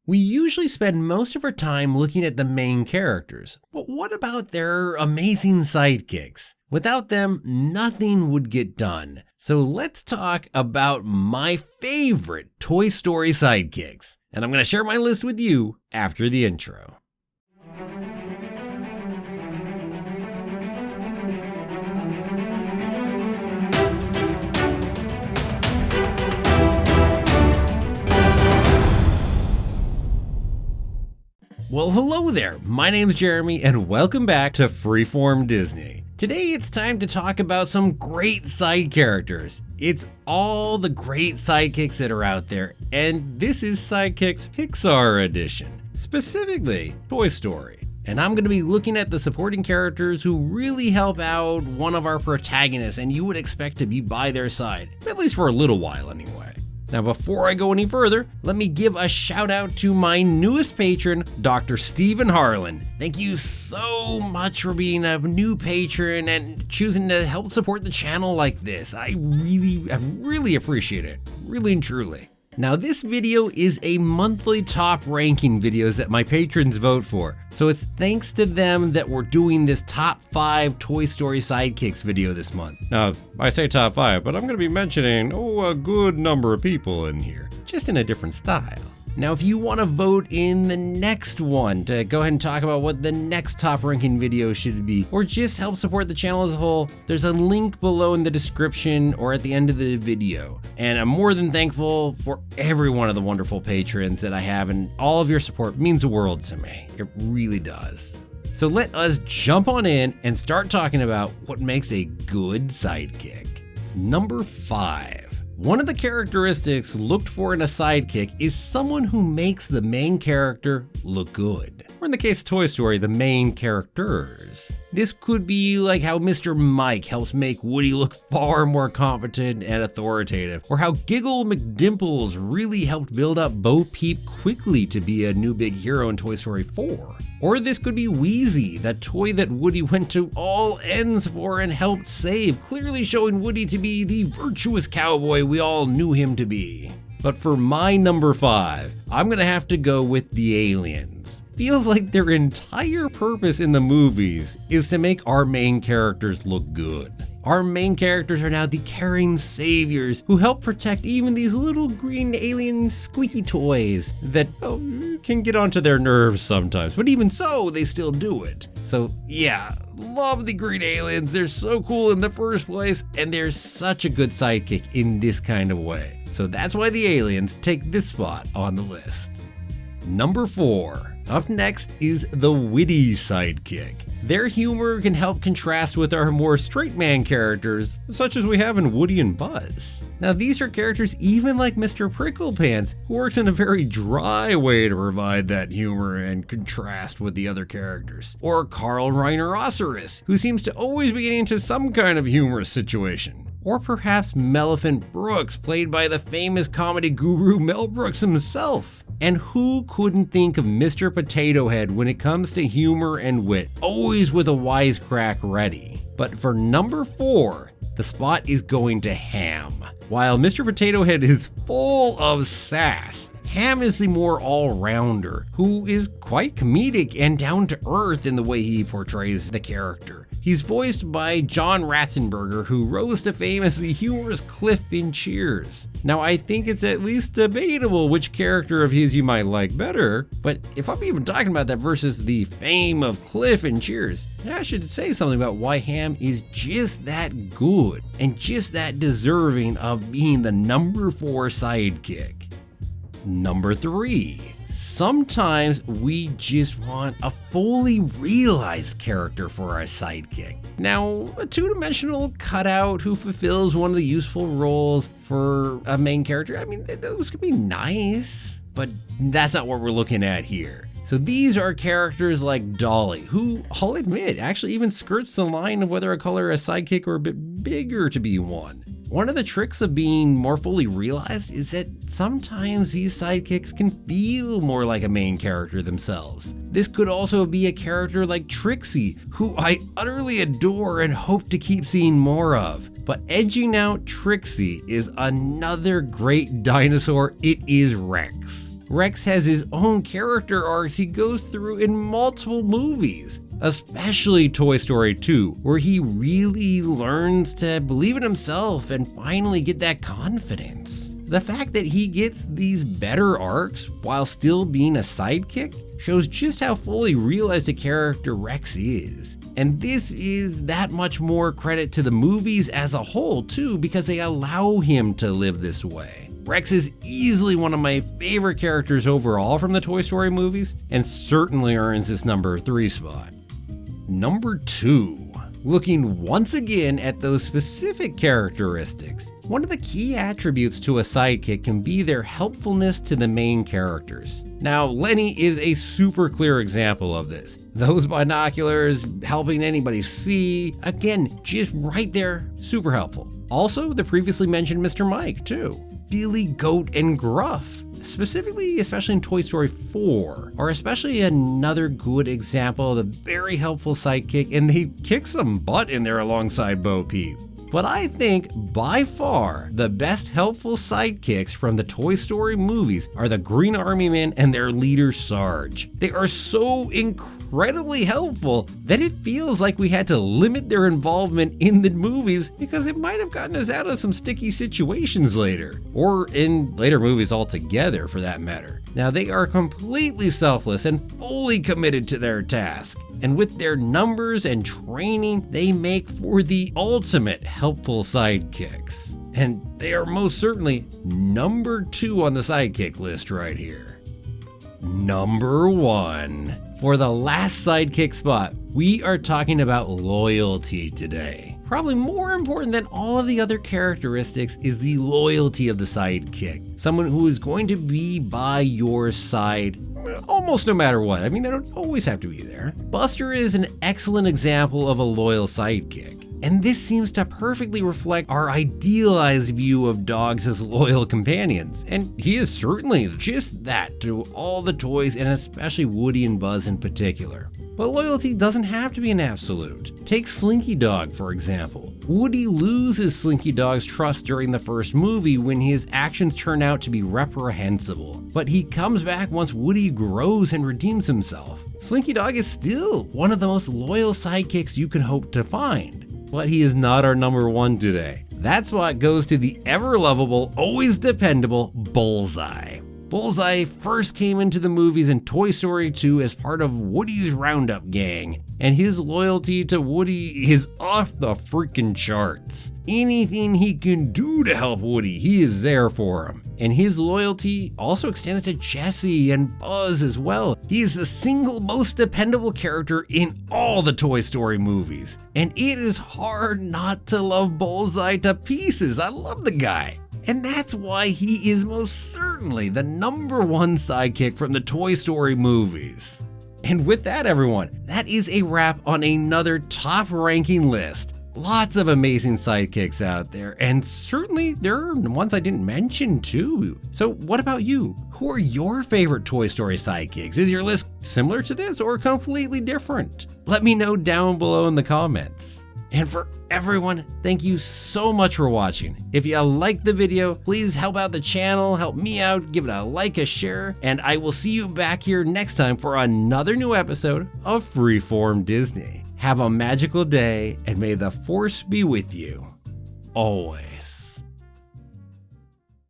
We usually spend most of our time looking at the main characters, but what about their amazing sidekicks? Without them, nothing would get done. So let's talk about my favorite Toy Story sidekicks, and I'm going to share my list with you after the intro. Well, hello there. My name's Jeremy and welcome back to Freeform Disney. Today it's time to talk about some great side characters. It's all the great sidekicks that are out there, and this is Sidekicks Pixar edition, specifically Toy Story. And I'm going to be looking at the supporting characters who really help out one of our protagonists and you would expect to be by their side, at least for a little while anyway. Now before I go any further, let me give a shout out to my newest patron, Dr. Stephen Harlan. Thank you so much for being a new patron and choosing to help support the channel like this. I really appreciate it, really and truly. Now this video is a monthly top ranking videos that my patrons vote for, so it's thanks to them that we're doing this top 5 Toy Story Sidekicks video this month. Now I say top 5, but I'm going to be mentioning a good number of people in here, just in a different style. Now if you want to vote in the next one to go ahead and talk about what the next top ranking video should be, or just help support the channel as a whole, there's a link below in the description or at the end of the video. And I'm more than thankful for every one of the wonderful patrons that I have, and all of your support means the world to me. It really does. So let us jump on in and start talking about what makes a good sidekick. Number 5. One of the characteristics looked for in a sidekick is someone who makes the main character look good. Or in the case of Toy Story, the main characters. This could be like how Mr. Mike helps make Woody look far more competent and authoritative, or how Giggle McDimples really helped build up Bo Peep quickly to be a new big hero in Toy Story 4. Or this could be Wheezy, that toy that Woody went to all ends for and helped save, clearly showing Woody to be the virtuous cowboy we all knew him to be. But for my number 5, I'm gonna have to go with the aliens. Feels like their entire purpose in the movies is to make our main characters look good. Our main characters are now the caring saviors who help protect even these little green alien squeaky toys that can get onto their nerves sometimes, but even so, they still do it. So yeah, love the green aliens, they're so cool in the first place, and they're such a good sidekick in this kind of way. So that's why the aliens take this spot on the list. Number 4. Up next is the Witty sidekick. Their humor can help contrast with our more straight man characters, such as we have in Woody and Buzz. Now these are characters even like Mr. Pricklepants, who works in a very dry way to provide that humor and contrast with the other characters. Or Carl Reinerocerous, who seems to always be getting into some kind of humorous situation. Or perhaps Melephant Brooks, played by the famous comedy guru Mel Brooks himself. And who couldn't think of Mr. Potato Head when it comes to humor and wit, always with a wisecrack ready. But for number 4, the spot is going to Hamm. While Mr. Potato Head is full of sass, Hamm is the more all-rounder, who is quite comedic and down to earth in the way he portrays the character. He's voiced by John Ratzenberger, who rose to fame as the humorous Cliff in Cheers. Now I think it's at least debatable which character of his you might like better, but if I'm even talking about that versus the fame of Cliff in Cheers, I should say something about why Hamm is just that good and just that deserving of being the number 4 sidekick. Number 3. Sometimes we just want a fully realized character for our sidekick. Now, a two-dimensional cutout who fulfills one of the useful roles for a main character, I mean, those could be nice, but that's not what we're looking at here. So these are characters like Dolly, who, I'll admit, actually even skirts the line of whether I call her a sidekick or a bit bigger to be one. One of the tricks of being more fully realized is that sometimes these sidekicks can feel more like a main character themselves. This could also be a character like Trixie, who I utterly adore and hope to keep seeing more of. But edging out Trixie is another great dinosaur, it is Rex. Rex has his own character arcs he goes through in multiple movies, especially Toy Story 2, where he really learns to believe in himself and finally get that confidence. The fact that he gets these better arcs while still being a sidekick shows just how fully realized a character Rex is. And this is that much more credit to the movies as a whole too, because they allow him to live this way. Rex is easily one of my favorite characters overall from the Toy Story movies, and certainly earns this number 3 spot. Number 2. Looking once again at those specific characteristics, one of the key attributes to a sidekick can be their helpfulness to the main characters. Now, Lenny is a super clear example of this. Those binoculars, helping anybody see, again, just right there, super helpful. Also, the previously mentioned Mr. Mike, too. Billy, Goat, and Gruff, specifically, especially in Toy Story 4, are especially another good example of a very helpful sidekick, and they kick some butt in there alongside Bo Peep. But I think, by far, the best helpful sidekicks from the Toy Story movies are the Green Army Men and their leader Sarge. They are so incredibly helpful that it feels like we had to limit their involvement in the movies because it might have gotten us out of some sticky situations later, or in later movies altogether for that matter. Now, they are completely selfless and fully committed to their task, and with their numbers and training, they make for the ultimate helpful sidekicks. And they are most certainly number 2 on the sidekick list right here. Number 1. For the last sidekick spot, we are talking about loyalty today. Probably more important than all of the other characteristics is the loyalty of the sidekick. Someone who is going to be by your side almost no matter what. I mean, they don't always have to be there. Buster is an excellent example of a loyal sidekick. And this seems to perfectly reflect our idealized view of dogs as loyal companions. And he is certainly just that to all the toys, and especially Woody and Buzz in particular. But loyalty doesn't have to be an absolute. Take Slinky Dog, for example. Woody loses Slinky Dog's trust during the first movie when his actions turn out to be reprehensible. But he comes back once Woody grows and redeems himself. Slinky Dog is still one of the most loyal sidekicks you can hope to find. But he is not our number 1 today. That spot goes to the ever-lovable, always dependable Bullseye. Bullseye first came into the movies in Toy Story 2 as part of Woody's Roundup gang, and his loyalty to Woody is off the freaking charts. Anything he can do to help Woody, he is there for him. And his loyalty also extends to Jessie and Buzz as well. He is the single most dependable character in all the Toy Story movies. And it is hard not to love Bullseye to pieces. I love the guy. And that's why he is most certainly the number 1 sidekick from the Toy Story movies. And with that, everyone, that is a wrap on another top ranking list. Lots of amazing sidekicks out there, and certainly there are ones I didn't mention too. So what about you? Who are your favorite Toy Story sidekicks? Is your list similar to this or completely different? Let me know down below in the comments. And for everyone, thank you so much for watching. If you liked the video, please help out the channel, help me out, give it a like, a share, and I will see you back here next time for another new episode of Freeform Disney. Have a magical day, and may the force be with you always.